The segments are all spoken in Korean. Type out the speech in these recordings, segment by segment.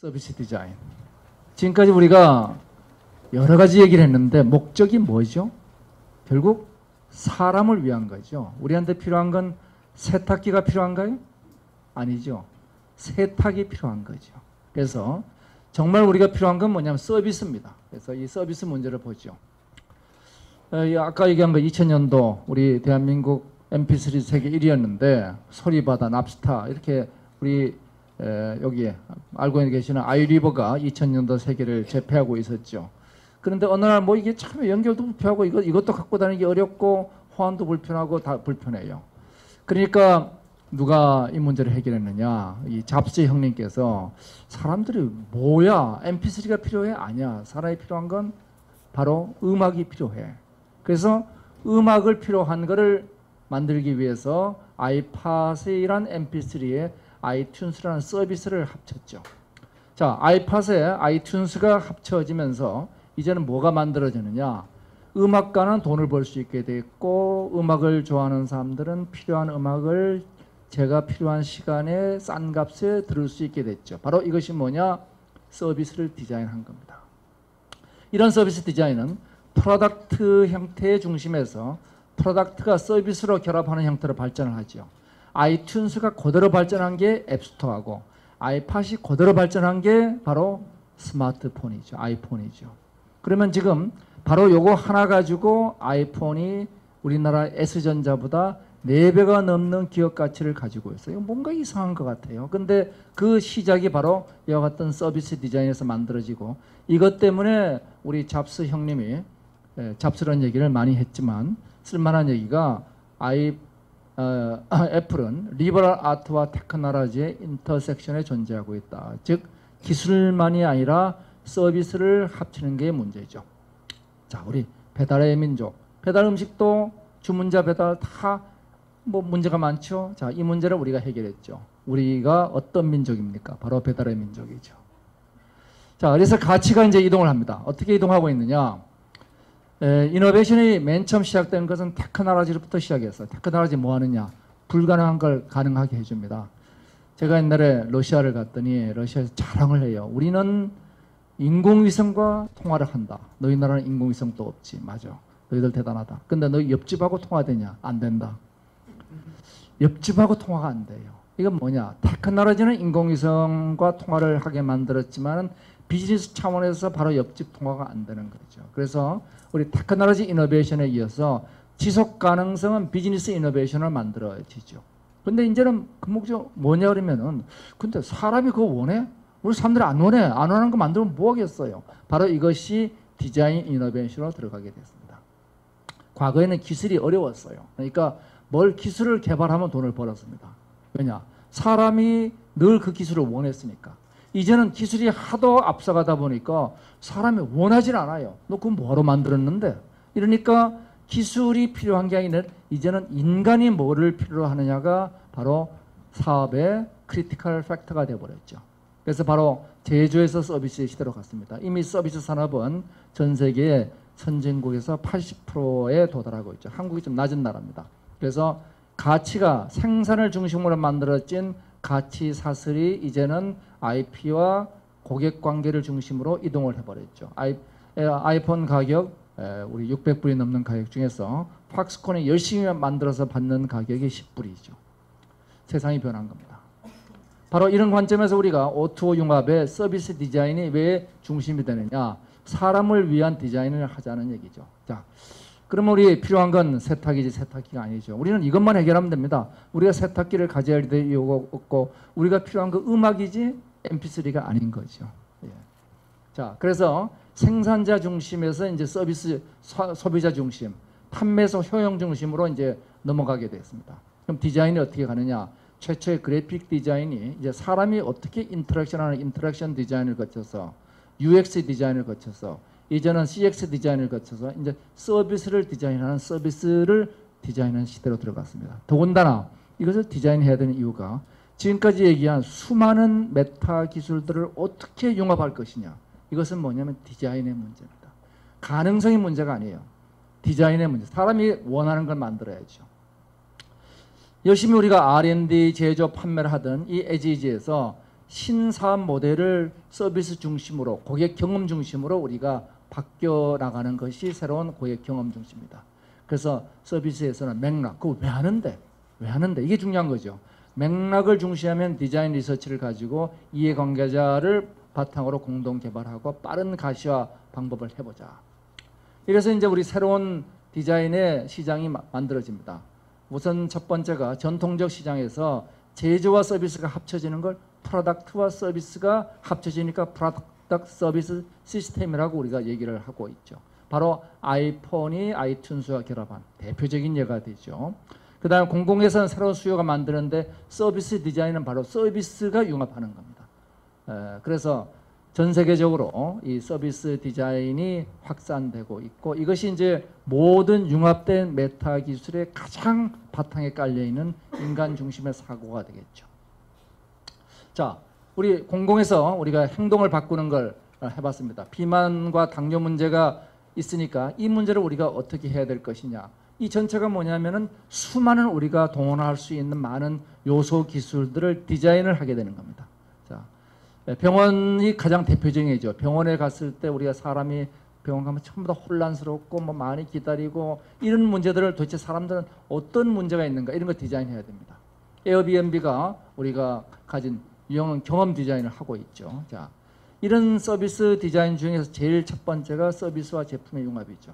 서비스 디자인. 지금까지 우리가 여러 가지 얘기를 했는데 목적이 뭐죠? 결국 사람을 위한 거죠. 우리한테 필요한 건 세탁기가 필요한가요? 아니죠. 세탁이 필요한 거죠. 그래서 정말 우리가 필요한 건 뭐냐면 서비스입니다. 그래서 이 서비스 문제를 보죠. 아까 얘기한 거 2000년도 우리 대한민국 MP3 세계 1위였는데 소리바다, 납스타 이렇게 우리 여기 알고 계시는 아이리버가 2000년도 세계를 제패하고 있었죠. 그런데 어느 날 뭐 이게 참 연결도 불편하고 이것도 갖고 다니기 어렵고 호환도 불편하고 다 불편해요. 그러니까 누가 이 문제를 해결했느냐? 이 잡스 형님께서 사람들이 뭐야? MP3가 필요해? 아니야. 사람이 필요한 건 바로 음악이 필요해. 그래서 음악을 필요한 거를 만들기 위해서 아이팟이란 MP3에 아이튠스라는 서비스를 합쳤죠. 자, 아이팟에 아이튠스가 합쳐지면서 이제는 뭐가 만들어지느냐? 음악가는 돈을 벌 수 있게 됐고 음악을 좋아하는 사람들은 필요한 음악을 제가 필요한 시간에 싼 값에 들을 수 있게 됐죠. 바로 이것이 뭐냐? 서비스를 디자인한 겁니다. 이런 서비스 디자인은 프로덕트 형태의 중심에서 프로덕트가 서비스로 결합하는 형태로 발전을 하죠. 아이튠스가 그대로 발전한 게 앱스토어하고 아이팟이 그대로 발전한 게 바로 스마트폰이죠. 아이폰이죠. 그러면 지금 바로 요거 하나 가지고 아이폰이 우리나라 S전자보다 4배가 넘는 기업 가치를 가지고 있어요. 뭔가 이상한 것 같아요. 근데 그 시작이 바로 이와 같은 서비스 디자인에서 만들어지고 이것 때문에 우리 잡스 형님이 잡스라는 얘기를 많이 했지만 쓸만한 얘기가 애플은 리버럴 아트와 테크놀로지의 인터섹션에 존재하고 있다. 즉 기술만이 아니라 서비스를 합치는 게 문제죠. 자, 우리 배달의 민족, 배달 음식도 주문자 배달 다 뭐 문제가 많죠. 자, 이 문제를 우리가 해결했죠. 우리가 어떤 민족입니까? 바로 배달의 민족이죠. 자, 그래서 가치가 이제 이동을 합니다. 어떻게 이동하고 있느냐? 이노베이션이 맨 처음 시작된 것은 테크놀로지로부터 시작했어요. 테크놀로지 뭐 하느냐? 불가능한 걸 가능하게 해줍니다. 제가 옛날에 러시아를 갔더니 러시아에서 자랑을 해요. 우리는 인공위성과 통화를 한다. 너희 나라는 인공위성도 없지. 맞아. 너희들 대단하다. 근데 너희 옆집하고 통화되냐? 안 된다. 옆집하고 통화가 안 돼요. 이건 뭐냐? 테크놀로지는 인공위성과 통화를 하게 만들었지만 비즈니스 차원에서 바로 옆집 통화가 안 되는 거죠. 그래서 우리 테크놀로지 이노베이션에 이어서 지속 가능성은 비즈니스 이노베이션을 만들어지죠. 근데 이제는 그 목적 뭐냐 그러면은 근데 사람이 그거 원해? 우리 사람들이 안 원해. 안 원하는 거 만들면 뭐 하겠어요? 바로 이것이 디자인 이노베이션으로 들어가게 됐습니다. 과거에는 기술이 어려웠어요. 그러니까 뭘 기술을 개발하면 돈을 벌었습니다. 왜냐? 사람이 늘 그 기술을 원했으니까. 이제는 기술이 하도 앞서가다 보니까 사람이 원하진 않아요. 너 그건 뭐하러 만들었는데? 이러니까 기술이 필요한 게 아니라 이제는 인간이 뭐를 필요로 하느냐가 바로 사업의 크리티컬 팩터가 되어버렸죠. 그래서 바로 제조에서 서비스 시대로 갔습니다. 이미 서비스 산업은 전 세계의 선진국에서 80%에 도달하고 있죠. 한국이 좀 낮은 나라입니다. 그래서 가치가 생산을 중심으로 만들어진 가치 사슬이 이제는 IP와 고객 관계를 중심으로 이동을 해버렸죠. 아이폰 가격 우리 600불이 넘는 가격 중에서 팍스콘이 열심히 만들어서 받는 가격이 10불이죠. 세상이 변한 겁니다. 바로 이런 관점에서 우리가 O2O 융합의 서비스 디자인이 왜 중심이 되느냐? 사람을 위한 디자인을 하자는 얘기죠. 자, 그러면 우리 필요한 건 세탁기지 세탁기가 아니죠. 우리는 이것만 해결하면 됩니다. 우리가 세탁기를 가져야 될 이유가 없고 우리가 필요한 건 음악이지 MP3가 아닌 거죠. 예. 자, 그래서 생산자 중심에서 이제 서비스 소비자 중심, 판매소 효용 중심으로 이제 넘어가게 됐습니다. 그럼 디자인이 어떻게 가느냐? 최초의 그래픽 디자인이 이제 사람이 어떻게 인터랙션하는 인터랙션 디자인을 거쳐서 UX 디자인을 거쳐서 이제는 CX 디자인을 거쳐서 이제 서비스를 디자인하는 서비스를 디자인하는 시대로 들어갔습니다. 더군다나 이것을 디자인해야 되는 이유가 지금까지 얘기한 수많은 메타 기술들을 어떻게 융합할 것이냐. 이것은 뭐냐면 디자인의 문제입니다. 가능성의 문제가 아니에요. 디자인의 문제. 사람이 원하는 걸 만들어야죠. 열심히 우리가 R&D, 제조, 판매를 하던 이 에지지에서 신사업 모델을 서비스 중심으로, 고객 경험 중심으로 우리가 바뀌어 나가는 것이 새로운 고객 경험 중심입니다. 그래서 서비스에서는 맥락, 그거 왜 하는데? 이게 중요한 거죠. 맥락을 중시하면 디자인 리서치를 가지고 이해관계자를 바탕으로 공동 개발하고 빠른 가시화 방법을 해보자. 이래서 이제 우리 새로운 디자인의 시장이 만들어집니다. 우선 첫 번째가 전통적 시장에서 제조와 서비스가 합쳐지는 걸 프로덕트와 서비스가 합쳐지니까 프로덕트 서비스 시스템이라고 우리가 얘기를 하고 있죠. 바로 아이폰이 아이튠즈와 결합한 대표적인 예가 되죠. 그 다음 공공에서는 새로운 수요가 만드는데 서비스 디자인은 바로 서비스가 융합하는 겁니다. 그래서 전 세계적으로 이 서비스 디자인이 확산되고 있고, 이것이 이제 모든 융합된 메타 기술의 가장 바탕에 깔려 있는 인간 중심의 사고가 되겠죠. 자, 우리 공공에서 우리가 행동을 바꾸는 걸 해봤습니다. 비만과 당뇨 문제가 있으니까 이 문제를 우리가 어떻게 해야 될 것이냐. 이 전체가 뭐냐면은 수많은 우리가 동원할 수 있는 많은 요소 기술들을 디자인을 하게 되는 겁니다. 자, 병원이 가장 대표적인 예죠. 병원에 갔을 때 우리가 사람이 병원 가면 전부 다 혼란스럽고 뭐 많이 기다리고 이런 문제들을 도대체 사람들은 어떤 문제가 있는가 이런 거 디자인해야 됩니다. 에어비앤비가 우리가 가진 유용한 경험 디자인을 하고 있죠. 자, 이런 서비스 디자인 중에서 제일 첫 번째가 서비스와 제품의 융합이죠.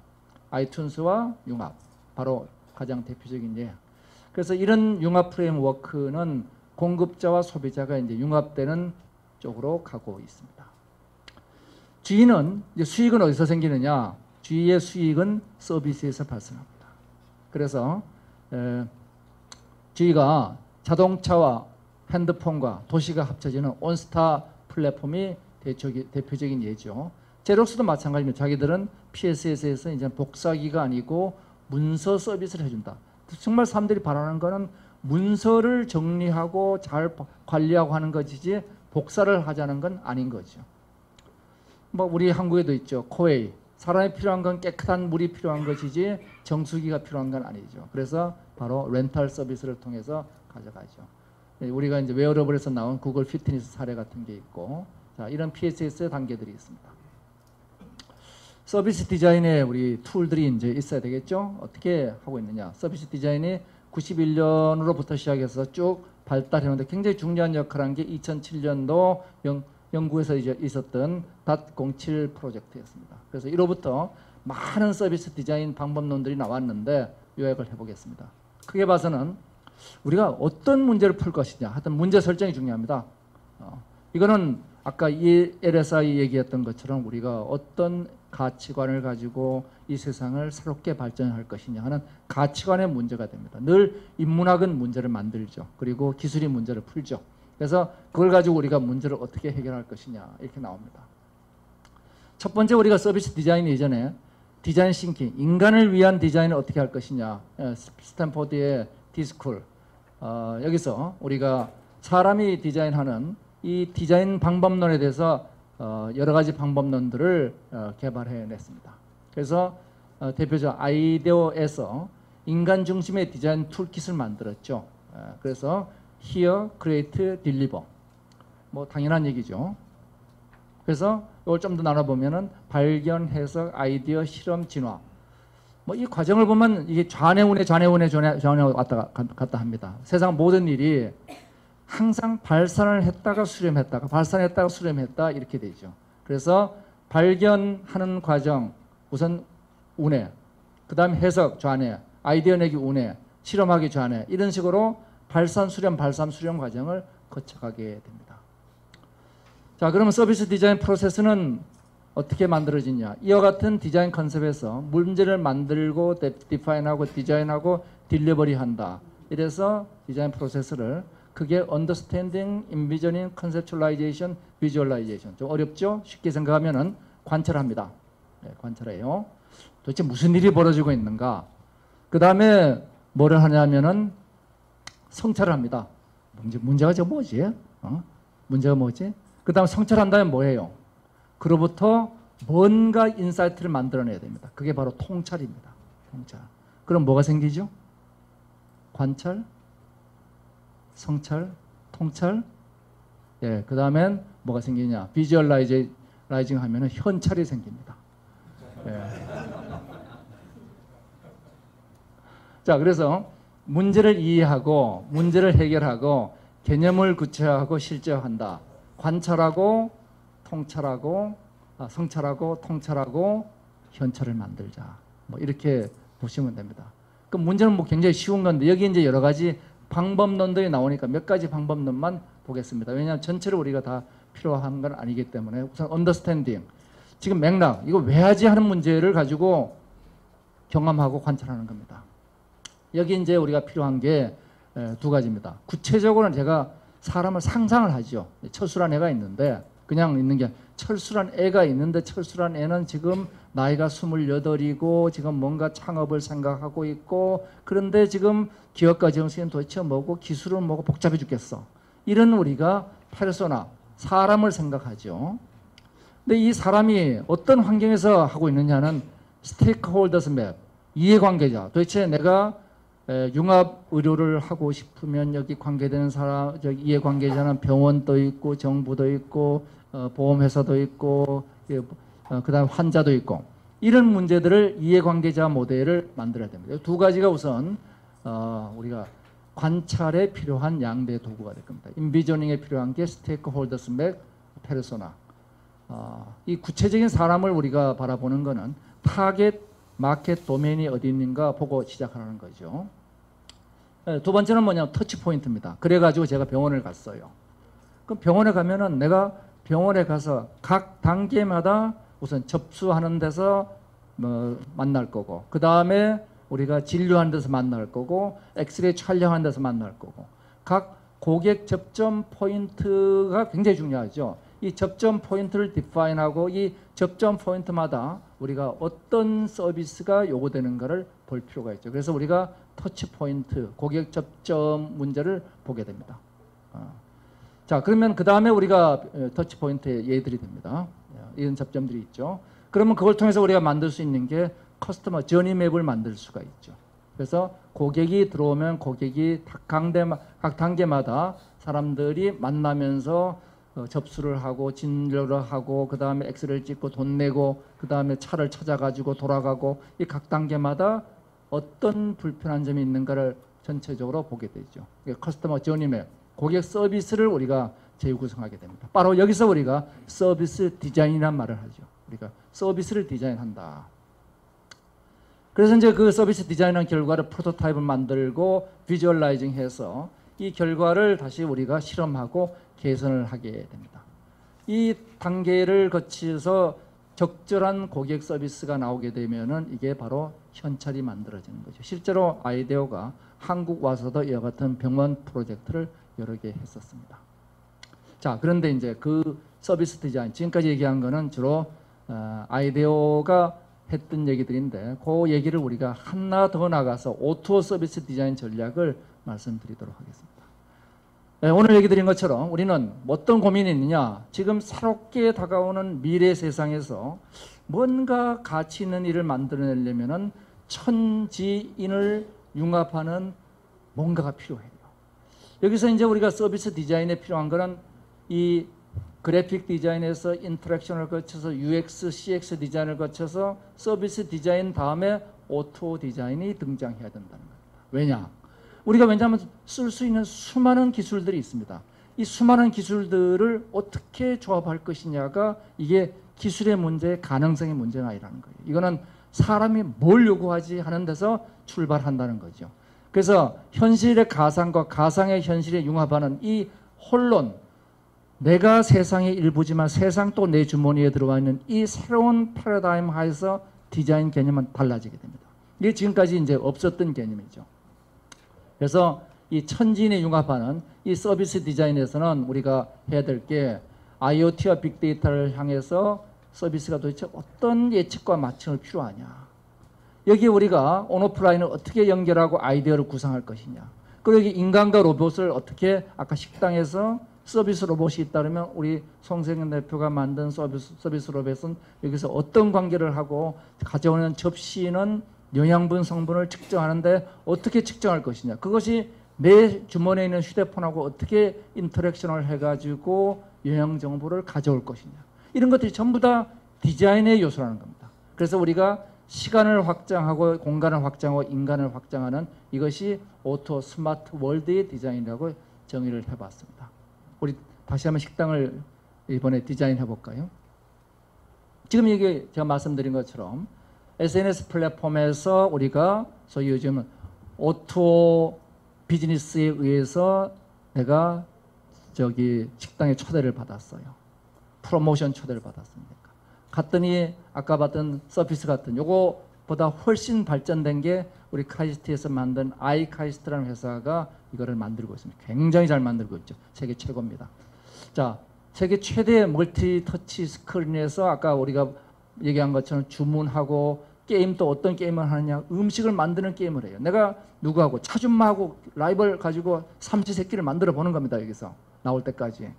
아이튠즈와 융합, 바로 가장 대표적인 예. 그래서 이런 융합 프레임워크는 공급자와 소비자가 이제 융합되는 쪽으로 가고 있습니다. G는 이제 수익은 어디서 생기느냐? G의 수익은 서비스에서 발생합니다. 그래서 G가 자동차와 핸드폰과 도시가 합쳐지는 온스타 플랫폼이 대표적인 예죠. 제록스도 마찬가지입니다. 자기들은 PSS에서 이제 복사기가 아니고 문서 서비스를 해준다. 정말 사람들이 바라는 거는 문서를 정리하고 잘 관리하고 하는 것이지 복사를 하자는 건 아닌 거죠. 뭐 우리 한국에도 있죠. 코웨이. 사람이 필요한 건 깨끗한 물이 필요한 것이지 정수기가 필요한 건 아니죠. 그래서 바로 렌탈 서비스를 통해서 가져가죠. 우리가 이제 웨어러블에서 나온 구글 피트니스 사례 같은 게 있고, 자, 이런 PSS의 단계들이 있습니다. 서비스 디자인에 우리 툴들이 이제 있어야 되겠죠. 어떻게 하고 있느냐? 서비스 디자인이 91년으로부터 시작해서 쭉 발달했는데 굉장히 중요한 역할을 한 게 2007년도 영국에서 이제 있었던 .07 프로젝트였습니다. 그래서 이로부터 많은 서비스 디자인 방법론들이 나왔는데 요약을 해보겠습니다. 크게 봐서는 우리가 어떤 문제를 풀 것이냐, 하여튼 문제 설정이 중요합니다. 이거는 아까 이 LSI 얘기했던 것처럼 우리가 어떤 가치관을 가지고 이 세상을 새롭게 발전할 것이냐 하는 가치관의 문제가 됩니다. 늘 인문학은 문제를 만들죠. 그리고 기술이 문제를 풀죠. 그래서 그걸 가지고 우리가 문제를 어떻게 해결할 것이냐 이렇게 나옵니다. 첫 번째 우리가 서비스 디자인 이전에 디자인 싱킹, 인간을 위한 디자인을 어떻게 할 것이냐. 스탠포드의 디스쿨. 여기서 우리가 사람이 디자인하는 이 디자인 방법론에 대해서 여러 가지 방법론들을 개발해냈습니다. 그래서 대표적 아이데어에서 인간 중심의 디자인 툴킷을 만들었죠. 그래서 Hear, Create, Deliver. 뭐 당연한 얘기죠. 그래서 이걸 좀 더 나눠보면은 발견, 해석, 아이디어, 실험, 진화. 뭐 이 과정을 보면 이게 좌뇌우뇌 왔다 갔다 합니다. 세상 모든 일이 항상 발산을 했다가 수렴했다가 발산했다가 수렴했다 이렇게 되죠. 그래서 발견하는 과정 우선 우뇌, 그 다음 해석 좌뇌, 아이디어 내기 우뇌, 실험하기 좌뇌 이런 식으로 발산 수렴 과정을 거쳐가게 됩니다. 자, 그러면 서비스 디자인 프로세스는 어떻게 만들어지냐? 이와 같은 디자인 컨셉에서 문제를 만들고 디파인하고 디자인하고 딜리버리한다. 이래서 디자인 프로세스를 그게 understanding, envisioning, conceptualization, visualization. 좀 어렵죠? 쉽게 생각하면은 관찰합니다. 네, 관찰해요. 도대체 무슨 일이 벌어지고 있는가? 그 다음에 뭐를 하냐면은 성찰을 합니다. 문제가 저 뭐지? 문제가 뭐지? 그 다음 성찰한 다음에 뭐예요? 그로부터 뭔가 인사이트를 만들어내야 됩니다. 그게 바로 통찰입니다. 통찰. 그럼 뭐가 생기죠? 관찰, 성찰, 통찰. 예, 그 다음엔 뭐가 생기냐? 비주얼라이징 하면은 현찰이 생깁니다. 예. 자, 그래서 문제를 이해하고 문제를 해결하고 개념을 구체화하고 실제화한다. 관찰하고 통찰하고 성찰하고 통찰하고 현찰을 만들자. 뭐 이렇게 보시면 됩니다. 그 문제는 뭐 굉장히 쉬운 건데 여기 이제 여러 가지 방법론들이 나오니까 몇 가지 방법론만 보겠습니다. 왜냐하면 전체를 우리가 다 필요한 건 아니기 때문에 우선 언더스탠딩, 지금 맥락, 이거 왜 하지 하는 문제를 가지고 경험하고 관찰하는 겁니다. 여기 이제 우리가 필요한 게 두 가지입니다. 구체적으로는 제가 사람을 상상을 하죠. 철수란 애가 있는데 그냥 있는 게 철수란 애가 있는데 철수란 애는 지금 나이가 28이고 지금 뭔가 창업을 생각하고 있고 그런데 지금 기업가 정신은 도대체 뭐고 기술은 뭐고 복잡해 죽겠어. 이런 우리가 페르소나, 사람을 생각하죠. 근데 이 사람이 어떤 환경에서 하고 있느냐는 스테이크홀더스 맵, 이해관계자. 도대체 내가 융합 의료를 하고 싶으면 여기 관계되는 사람, 저기 이해관계자는 병원도 있고 정부도 있고 보험회사도 있고 그다음 환자도 있고 이런 문제들을 이해관계자 모델을 만들어야 됩니다. 두 가지가 우선 우리가 관찰에 필요한 양대 도구가 될 겁니다. 인비저닝에 필요한 게 스테이크홀더스 맵, 페르소나. 이 구체적인 사람을 우리가 바라보는 것은 타겟 마켓 도메인이 어디 있는가 보고 시작하는 거죠. 두 번째는 뭐냐면 터치 포인트입니다. 그래가지고 제가 병원을 갔어요. 그럼 병원에 가면은 내가 병원에 가서 각 단계마다 우선 접수하는 데서 뭐 만날 거고, 그 다음에 우리가 진료하는 데서 만날 거고, 엑스레이 촬영하는 데서 만날 거고, 각 고객 접점 포인트가 굉장히 중요하죠. 이 접점 포인트를 디파인하고 이 접점 포인트마다 우리가 어떤 서비스가 요구되는가를 볼 필요가 있죠. 그래서 우리가 터치 포인트, 고객 접점 문제를 보게 됩니다. 자, 그러면 그 다음에 우리가 터치 포인트의 예들이 됩니다. 이런 접점들이 있죠. 그러면 그걸 통해서 우리가 만들 수 있는 게 커스터머 저니 맵을 만들 수가 있죠. 그래서 고객이 들어오면 고객이 각 단계마다 사람들이 만나면서 접수를 하고 진료를 하고 그 다음에 엑스레이를 찍고 돈 내고 그 다음에 차를 찾아가지고 돌아가고 이 각 단계마다 어떤 불편한 점이 있는가를 전체적으로 보게 되죠. 커스터머 저니 맵, 고객 서비스를 우리가 재구성하게 됩니다. 바로 여기서 우리가 서비스 디자인이라는 말을 하죠. 우리가 서비스를 디자인한다. 그래서 이제 그 서비스 디자인한 결과를 프로토타입을 만들고 비주얼라이징 해서 이 결과를 다시 우리가 실험하고 개선을 하게 됩니다. 이 단계를 거쳐서 적절한 고객 서비스가 나오게 되면은 이게 바로 현찰이 만들어지는 거죠. 실제로 아이데어가 한국 와서도 이와 같은 병원 프로젝트를 여러 개 했었습니다. 자, 그런데 이제 그 서비스 디자인, 지금까지 얘기한 거는 주로 아이데어가 했던 얘기들인데 그 얘기를 우리가 하나 더 나가서 오토 서비스 디자인 전략을 말씀드리도록 하겠습니다. 오늘 얘기 드린 것처럼 우리는 어떤 고민이 있느냐, 지금 새롭게 다가오는 미래 세상에서 뭔가 가치 있는 일을 만들어내려면 천지인을 융합하는 뭔가가 필요해요. 여기서 이제 우리가 서비스 디자인에 필요한 거는 이 그래픽 디자인에서 인터랙션을 거쳐서 UX, CX 디자인을 거쳐서 서비스 디자인 다음에 오토 디자인이 등장해야 된다는 겁니다. 왜냐? 우리가 왜냐하면 쓸 수 있는 수많은 기술들이 있습니다. 이 수많은 기술들을 어떻게 조합할 것이냐가 이게 기술의 문제, 가능성의 문제가 아니라는 거예요. 이거는 사람이 뭘 요구하지 하는 데서 출발한다는 거죠. 그래서 현실의 가상과 가상의 현실에 융합하는 이 혼론, 내가 세상의 일부지만 세상 또 내 주머니에 들어와 있는 이 새로운 패러다임 하에서 디자인 개념은 달라지게 됩니다. 이게 지금까지 이제 없었던 개념이죠. 그래서 이 천지인에 융합하는 이 서비스 디자인에서는 우리가 해야 될 게 IoT와 빅데이터를 향해서 서비스가 도대체 어떤 예측과 맞춤이 필요하냐. 여기에 우리가 온오프라인을 어떻게 연결하고 아이디어를 구상할 것이냐. 그리고 여기 인간과 로봇을 어떻게, 아까 식당에서 서비스 로봇이 있다면 우리 송세경 대표가 만든 서비스 로봇은 여기서 어떤 관계를 하고 가져오는 접시는 영양분 성분을 측정하는데 어떻게 측정할 것이냐. 그것이 내 주머니에 있는 휴대폰하고 어떻게 인터랙션을 해가지고 영양 정보를 가져올 것이냐. 이런 것들이 전부 다 디자인의 요소라는 겁니다. 그래서 우리가 시간을 확장하고 공간을 확장하고 인간을 확장하는 이것이 오토 스마트 월드의 디자인이라고 정의를 해봤습니다. 우리 다시 한번 식당을 이번에 디자인해 볼까요? 지금 이게 제가 말씀드린 것처럼 SNS 플랫폼에서 우리가 소위 요즘은 오토 비즈니스에 의해서 내가 저기 식당에 초대를 받았어요. 프로모션 초대를 받았습니까? 갔더니 아까 봤던 서비스 같은 요거보다 훨씬 발전된 게 우리 카이스트에서 만든 아이카이스트라는 회사가 이거를 만들고 있습니다. 굉장히 잘 만들고 있죠. 세계 최고입니다. 자, 세계 최대 멀티 터치 스크린에서 아까 우리가 얘기한 것처럼 주문하고 게임 또 어떤 게임을 하느냐 음식을 만드는 게임을 해요. 내가 누구하고 차준마하고 라이벌 가지고 삼시세끼를 만들어 보는 겁니다. 여기서 나올 때까지.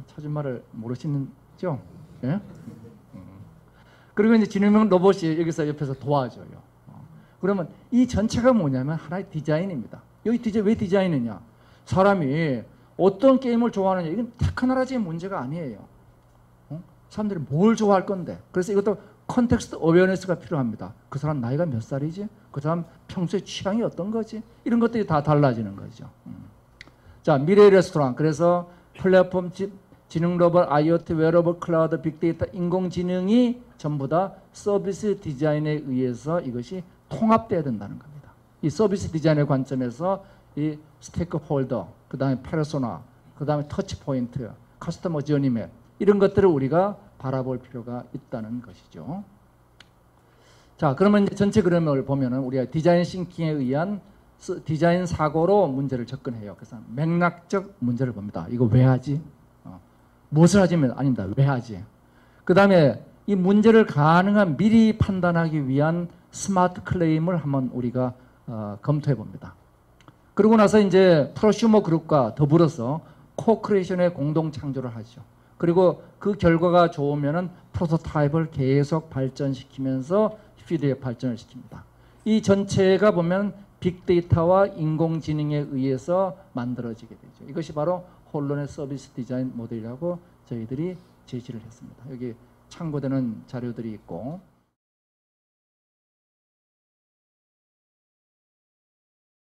차준마를 모르시는죠? 예? 그리고 이제 진흥명 로봇이 여기서 옆에서 도와줘요. 그러면 이 전체가 뭐냐면 하나의 디자인입니다. 여기 디자인 왜 디자인이냐? 사람이 어떤 게임을 좋아하느냐 이건 테크놀로지의 문제가 아니에요. 사람들이 뭘 좋아할 건데. 그래서 이것도 컨텍스트 어웨어니스가 필요합니다. 그 사람 나이가 몇 살이지? 그 사람 평소에 취향이 어떤 거지? 이런 것들이 다 달라지는 거죠. 자, 미래 레스토랑. 그래서 플랫폼 지능 로봇, IoT, 웨어러블, 클라우드, 빅데이터, 인공지능이 전부 다 서비스 디자인에 의해서 이것이 통합돼야 된다는 겁니다. 이 서비스 디자인의 관점에서 이 스테이크홀더, 그 다음에 페르소나, 그 다음에 터치 포인트, 커스터머 저니 맵 이런 것들을 우리가 바라볼 필요가 있다는 것이죠. 자, 그러면 이제 전체 그림을 보면은 우리가 디자인 싱킹에 의한 디자인 사고로 문제를 접근해요. 그래서 맥락적 문제를 봅니다. 이거 왜 하지? 무엇을 하지면 아닙니다. 왜 하지? 그 다음에 이 문제를 가능한 미리 판단하기 위한 스마트 클레임을 한번 우리가 검토해 봅니다. 그러고 나서 이제 프로슈머 그룹과 더불어서 코크리에이션의 공동 창조를 하죠. 그리고 그 결과가 좋으면은 프로토타입을 계속 발전시키면서 피드백 발전을 시킵니다. 이 전체가 보면 빅데이터와 인공지능에 의해서 만들어지게 되죠. 이것이 바로 홀론의 서비스 디자인 모델이라고 저희들이 제시를 했습니다. 여기 참고되는 자료들이 있고